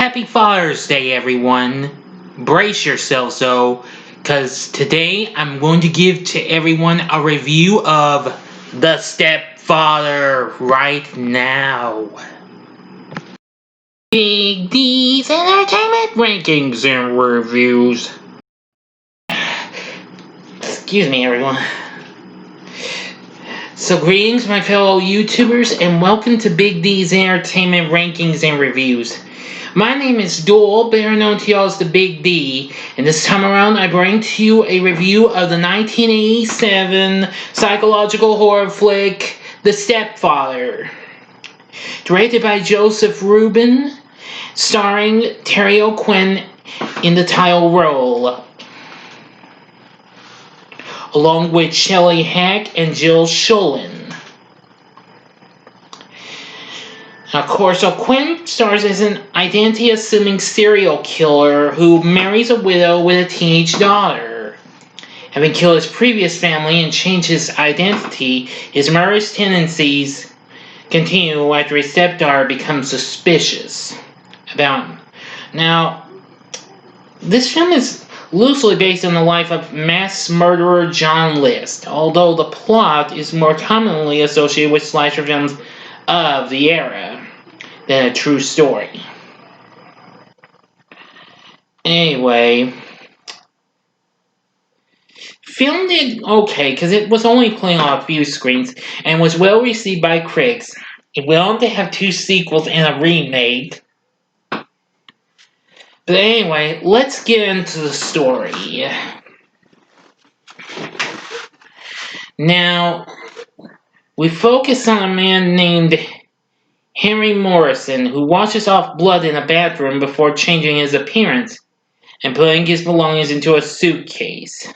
Happy Father's Day, everyone. Brace yourselves, though, because today I'm going to give to everyone a review of The Stepfather right now. Big D's Entertainment Rankings and Reviews. Excuse me, everyone. So greetings, my fellow YouTubers, and welcome to Big D's Entertainment Rankings and Reviews. My name is Doyle, better known to y'all as the Big D, and this time around I bring to you a review of the 1987 psychological horror flick, The Stepfather. Directed by Joseph Rubin, starring Terry O'Quinn in the title role, along with Shelley Hack and Jill Sholin. Of course, O'Quinn stars as an identity-assuming serial killer who marries a widow with a teenage daughter. Having killed his previous family and changed his identity, his murderous tendencies continue after his stepdaughter becomes suspicious about him. Now, this film is loosely based on the life of mass murderer John List, although the plot is more commonly associated with slasher films of the era than a true story. Anyway, film did okay because it was only playing on a few screens and was well received by critics. It went on to have 2 sequels and a remake. But anyway, let's get into the story. Now, we focus on a man named Henry Morrison, who washes off blood in a bathroom before changing his appearance and putting his belongings into a suitcase.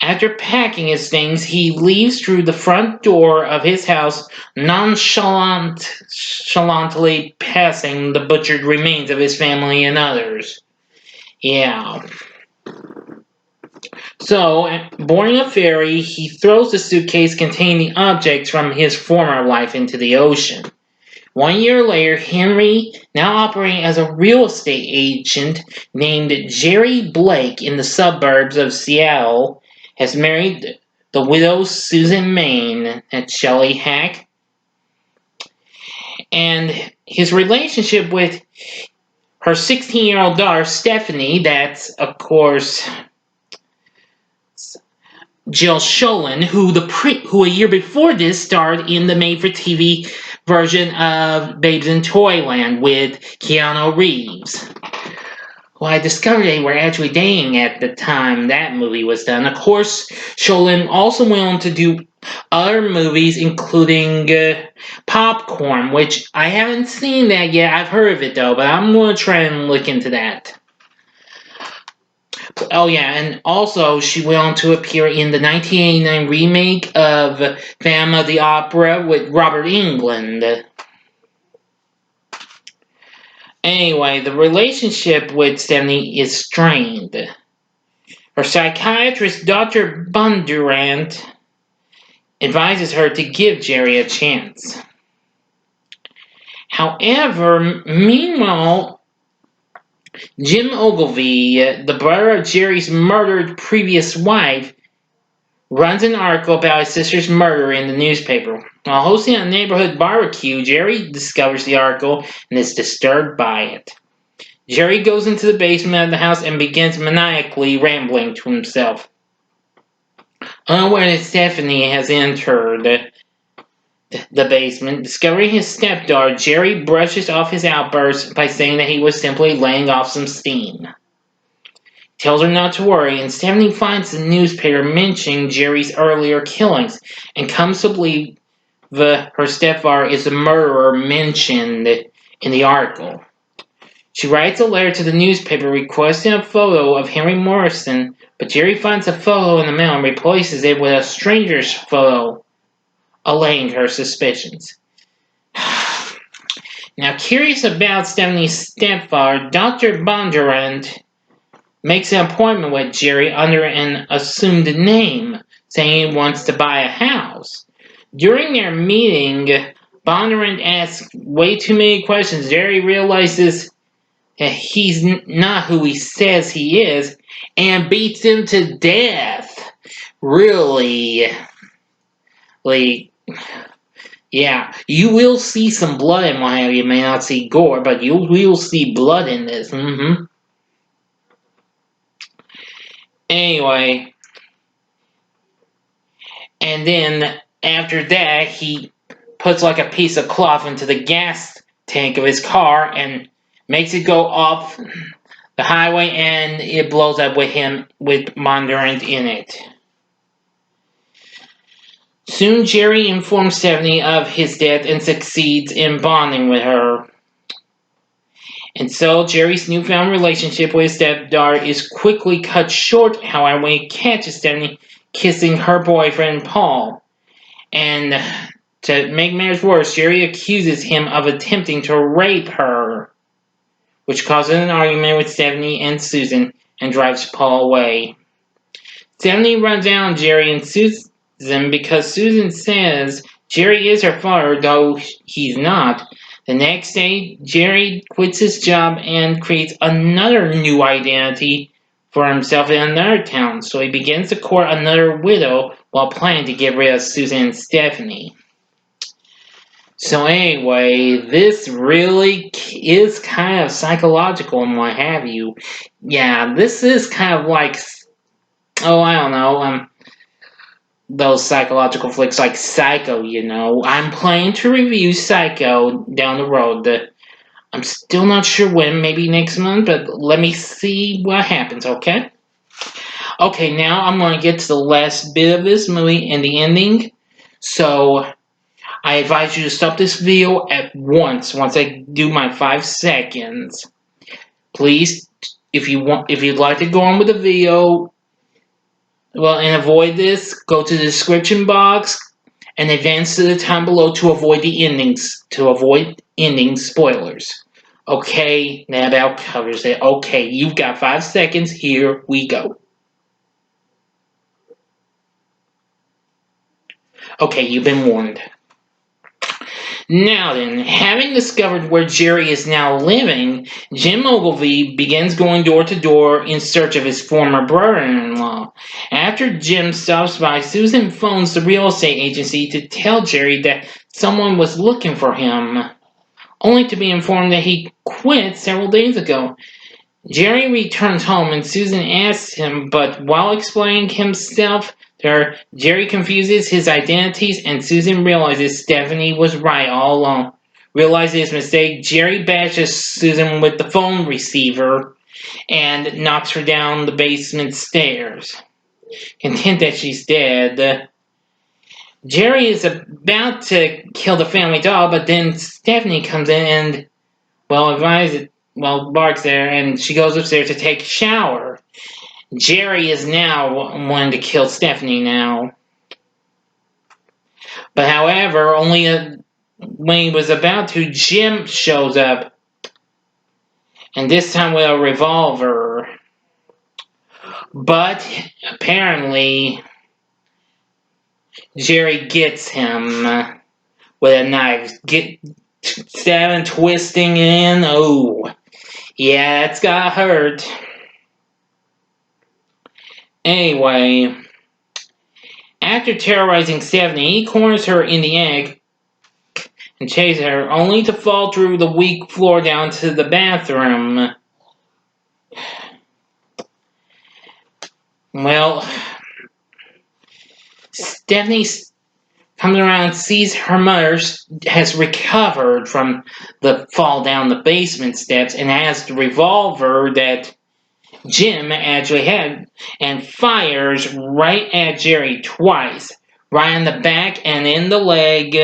After packing his things, he leaves through the front door of his house, nonchalantly passing the butchered remains of his family and others. Yeah. So, boarding a ferry, he throws the suitcase containing objects from his former life into the ocean. 1 year later, Henry, now operating as a real estate agent named Jerry Blake in the suburbs of Seattle, has married the widow Susan Main, that's Shelley Hack, and his relationship with her 16-year-old daughter Stephanie, that's of course Jill Sholin, who a year before this starred in the made-for-TV version of Babes in Toyland with Keanu Reeves. Well, I discovered they were actually dating at the time that movie was done. Of course, Sholin also went on to do other movies, including Popcorn, which I haven't seen that yet. I've heard of it, though, but I'm going to try and look into that. Oh yeah, and also she went on to appear in the 1989 remake of Phantom of the Opera with Robert Englund. Anyway, the relationship with Stephanie is strained. Her psychiatrist, Dr. Bondurant, advises her to give Jerry a chance. However, meanwhile, Jim Ogilvy, the brother of Jerry's murdered previous wife, runs an article about his sister's murder in the newspaper. While hosting a neighborhood barbecue, Jerry discovers the article and is disturbed by it. Jerry goes into the basement of the house and begins maniacally rambling to himself. Unaware that Stephanie has entered the basement, discovering his stepdaughter, Jerry brushes off his outburst by saying that he was simply laying off some steam. He tells her not to worry, and Stephanie finds the newspaper mentioning Jerry's earlier killings and comes to believe her stepfather is the murderer mentioned in the article. She writes a letter to the newspaper requesting a photo of Henry Morrison, but Jerry finds the photo in the mail and replaces it with a stranger's photo, allaying her suspicions. Now, curious about Stephanie's stepfather, Dr. Bondurant makes an appointment with Jerry under an assumed name, saying he wants to buy a house. During their meeting, Bondurant asks way too many questions. Jerry realizes that he's not who he says he is and beats him to death. Really. Like, yeah, you will see some blood in what have you. You may not see gore, but you will see blood in this. Anyway, and then after that, he puts like a piece of cloth into the gas tank of his car and makes it go off the highway, and it blows up with him with Mondurant in it. Soon Jerry informs Stephanie of his death and succeeds in bonding with her. And so Jerry's newfound relationship with his stepdaughter is quickly cut short, however, when he catches Stephanie kissing her boyfriend Paul. And to make matters worse, Jerry accuses him of attempting to rape her, which causes an argument with Stephanie and Susan and drives Paul away. Stephanie runs out on Jerry and Susan because Susan says Jerry is her father, though he's not. The next day, Jerry quits his job and creates another new identity for himself in another town, so he begins to court another widow while planning to get rid of Susan and Stephanie. So anyway, this really is kind of psychological and what have you. Yeah, this is kind of like, I don't know, those psychological flicks like Psycho, you know. I'm planning to review Psycho down the road. I'm still not sure when, maybe next month, but let me see what happens, okay? Okay, now I'm going to get to the last bit of this movie and the ending. So I advise you to stop this video at once I do my 5 seconds. Please, if you'd like to go on with the video, and avoid this, go to the description box and advance to the time below to avoid the endings, ending spoilers. Okay, that about covers it. Okay, you've got 5 seconds. Here we go. Okay, you've been warned. Now then, having discovered where Jerry is now living, Jim Ogilvy begins going door to door in search of his former brother-in-law. After Jim stops by, Susan phones the real estate agency to tell Jerry that someone was looking for him, only to be informed that he quit several days ago. Jerry returns home and Susan asks him, but while explaining himself to her, Jerry confuses his identities and Susan realizes Stephanie was right all along. Realizing his mistake, Jerry bashes Susan with the phone receiver and knocks her down the basement stairs. Content that she's dead, Jerry is about to kill the family dog, but then Stephanie comes in and, barks there, and she goes upstairs to take a shower. Jerry is now wanting to kill Stephanie now. But however, only when he was about to, Jim shows up. And this time with a revolver. But apparently, Jerry gets him with a knife. Stabbing, twisting in. Oh, yeah, it's gotta hurt. Anyway, after terrorizing Stephanie, he corners her in the attic and chases her, only to fall through the weak floor down to the bathroom. Well, Stephanie comes around and sees her mother has recovered from the fall down the basement steps and has the revolver that Jim actually had, and fires right at Jerry twice, right in the back and in the leg,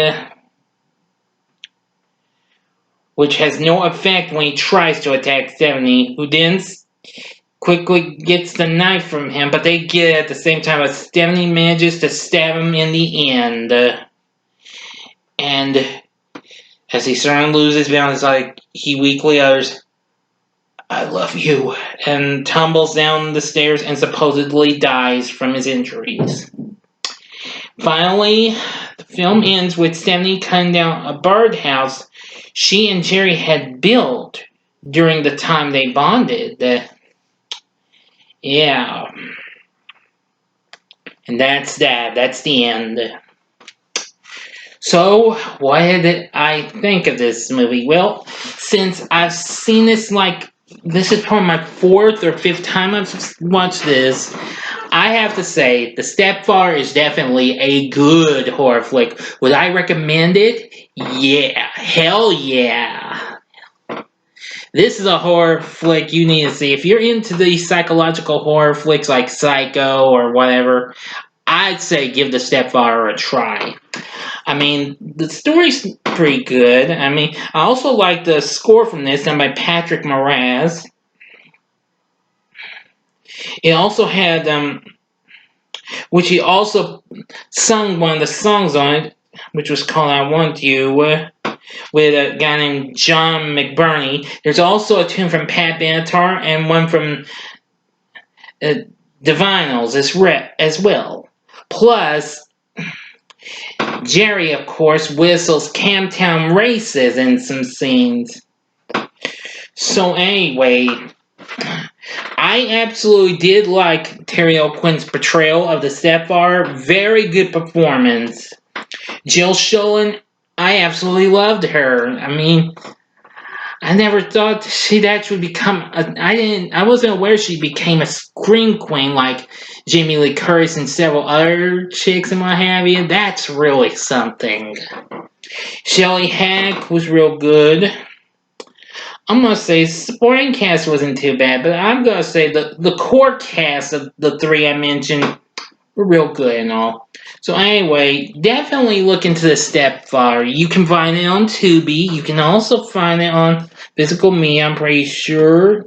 which has no effect when he tries to attack Stephanie, who then quickly gets the knife from him, but they get it at the same time as Stephanie manages to stab him in the end. And as he starting to lose his balance, he weakly utters, "I love you," and tumbles down the stairs and supposedly dies from his injuries. Finally, the film ends with Stephanie cutting down a birdhouse she and Jerry had built during the time they bonded. Yeah, and that's that. That's the end. So, what did I think of this movie? Well, since I've seen this this is probably my fourth or fifth time I've watched this, I have to say The Stepfather is definitely a good horror flick. Would I recommend it? Yeah, hell yeah. This is a horror flick you need to see. If you're into these psychological horror flicks like Psycho or whatever, I'd say give The Stepfather a try. I mean, the story's pretty good. I mean, I also like the score from this, done by Patrick Moraz. It also had, which he also sung one of the songs on it, which was called "I Want You," with a guy named John McBurney. There's also a tune from Pat Benatar and one from Divinals as well. Plus, Jerry, of course, whistles Camptown Races in some scenes. So anyway, I absolutely did like Terry O'Quinn's portrayal of the stepfather. Very good performance. Jill Schoelen, I absolutely loved her. I mean, I never thought she'd actually become. I wasn't aware she became a scream queen like Jamie Lee Curtis and several other chicks and what have you. That's really something. Shelley Hack was real good. I'm gonna say supporting cast wasn't too bad, but I'm gonna say the core cast of the three I mentioned were real good and all. So anyway, definitely look into the Stepfather. You can find it on Tubi. You can also find it on Physical Media, I'm pretty sure.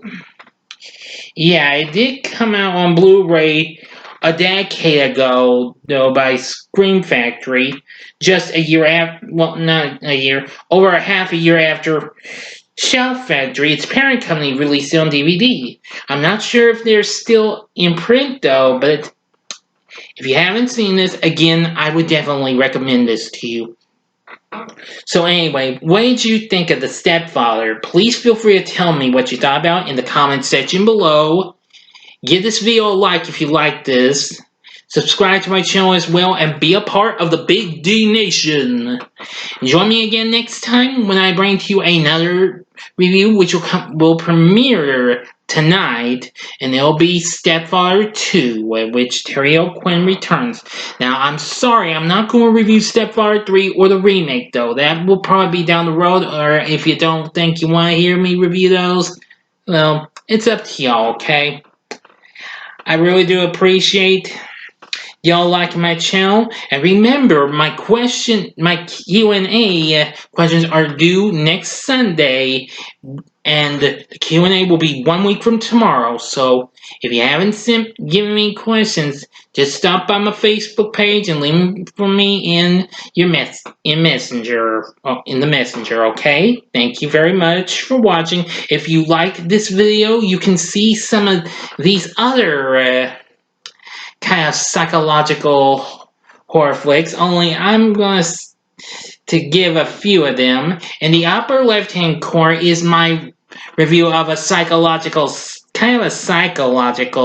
Yeah, it did come out on Blu-ray a decade ago, though, by Scream Factory. Just a year after, well, not a year, over a half a year after Shout Factory, its parent company, released it on DVD. I'm not sure if they're still in print though, but if you haven't seen this, again, I would definitely recommend this to you. So anyway, what did you think of The Stepfather? Please feel free to tell me what you thought about in the comment section below. Give this video a like if you like this. Subscribe to my channel as well and be a part of the Big D Nation. Join me again next time when I bring to you another review which will premiere tonight, and it'll be Stepfather 2, at which Terry O'Quinn returns. Now, I'm sorry, I'm not going to review Stepfather 3 or the remake, though. That will probably be down the road, or if you don't think you want to hear me review those, well, it's up to y'all, okay? I really do appreciate y'all liking my channel, and remember my Q&A questions are due next Sunday, and the Q&A will be 1 week from tomorrow. So if you haven't given me questions, just stop by my Facebook page and leave them for me in your Messenger, in the Messenger. Okay, thank you very much for watching. If you like this video, you can see some of these other kind of psychological horror flicks, only I'm going to give a few of them. In the upper left hand corner is my review of a psychological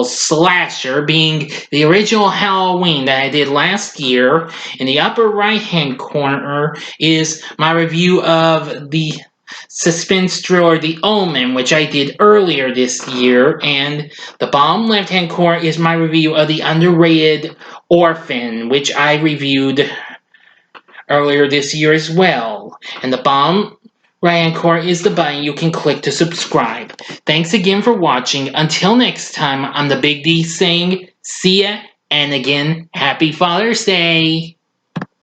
slasher, being the original Halloween that I did last year. In the upper right hand corner is my review of the suspense thriller The Omen, which I did earlier this year, and the bottom left hand corner is my review of the underrated Orphan, which I reviewed earlier this year as well. And the bottom right hand corner is the button you can click to subscribe. Thanks again for watching. Until next time, I'm the Big D saying see ya, and again, happy Father's Day!